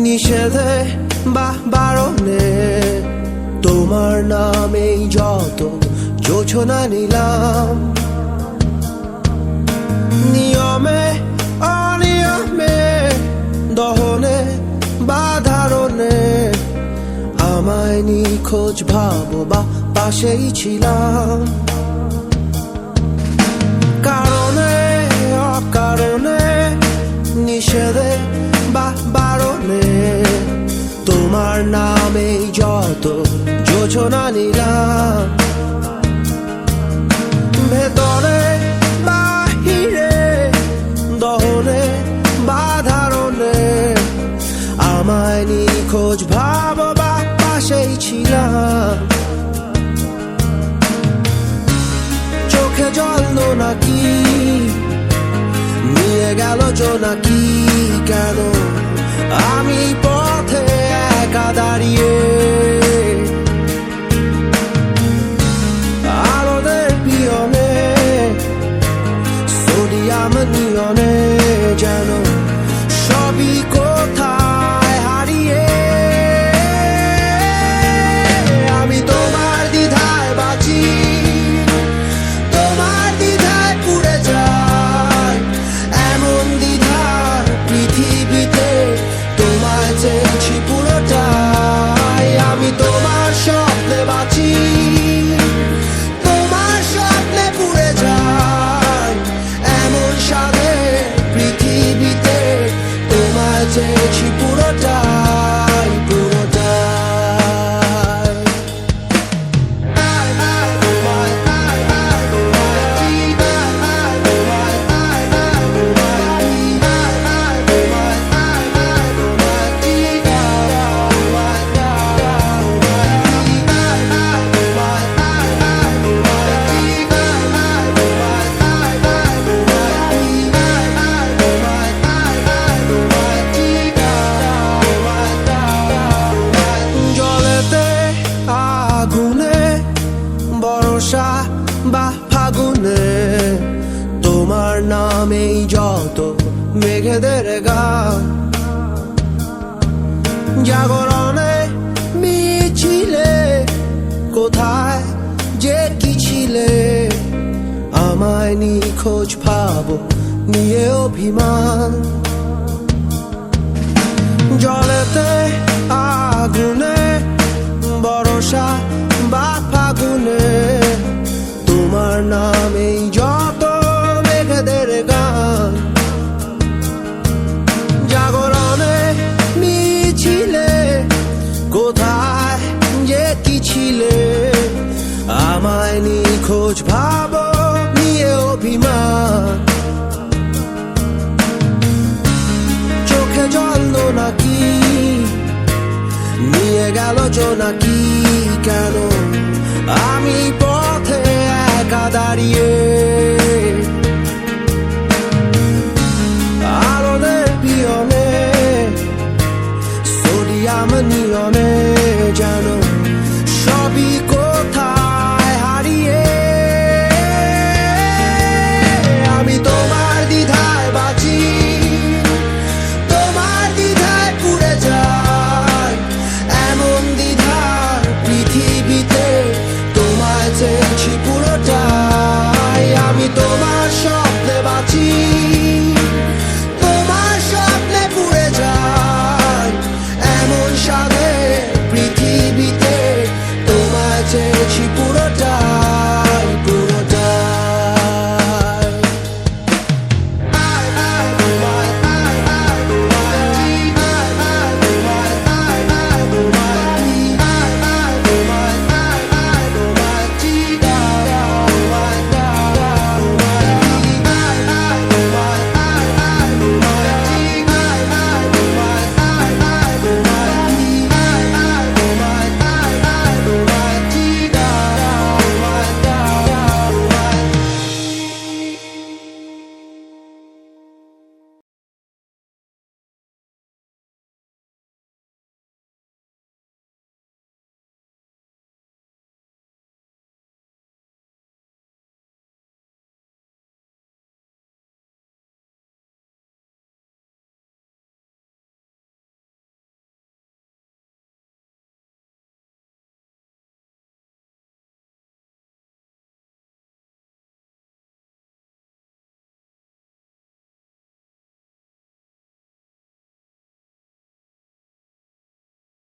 নিষেধে বা বারণে তোমার নামেই যত যোছনা নিলাম, নিয়মে অনিয়মে দহনে বা ধারণে আমায় নিখোঁজ ভাবো বা পাশেই ছিলাম। কারণে অকারণে নিষেধে বা বারণে তোমার নামেই যত যোছনা নিলাম, ভেতরে বাহিরে দহনে বা ধারণে আমায় নিখোঁজ ভাবো বা পাশেই ছিলাম। চোখে জল নাকি নিয়ে গেল জোনাকি, কেন আমি পথে একা দাঁড়িয়ে আলোদের পিয়নে সোডিয়াম নিয়নে যেন সবই কোথায় হারিয়ে। আমি তোমার দ্বিধায় বাঁচি, তোমার দ্বিধায় পুড়ে যাই, এমন দ্বিধার পৃথিবীতে তোমায় চেয়েছি পুরোটাই। আমি তোমার স্বপ্নে বাঁচি, তোমার স্বপ্নে পুড়ে যাই, এমন সাধে পৃথিবীতে তোমায় চেয়েছি পুরোটাই পুরোটাই। জলেতে আগুনে বর্ষা বা ফাগুনে তোমার নামেই যত মেঘেদের গান, জাগরণে মিছিলে কোথায় যে কি ছিলে আমায় নিখোঁজ ভাবো নিয়ে অভিমান। জলেতে আগুনে বর্ষা বা ফাগুনে তোমার নামেই যত মেঘেদের গান, জাগরণে মিছিলে কোথায় যে কি ছিলে আমায় নিখোঁজ ভাবো নিয়ে অভিমান। চোখে জল নাকি নিয়ে গেল জোনাকি, কেন আমি পথে একা দাঁড়িয়ে আলোদের পিয়নে সোডিয়াম নিয়নে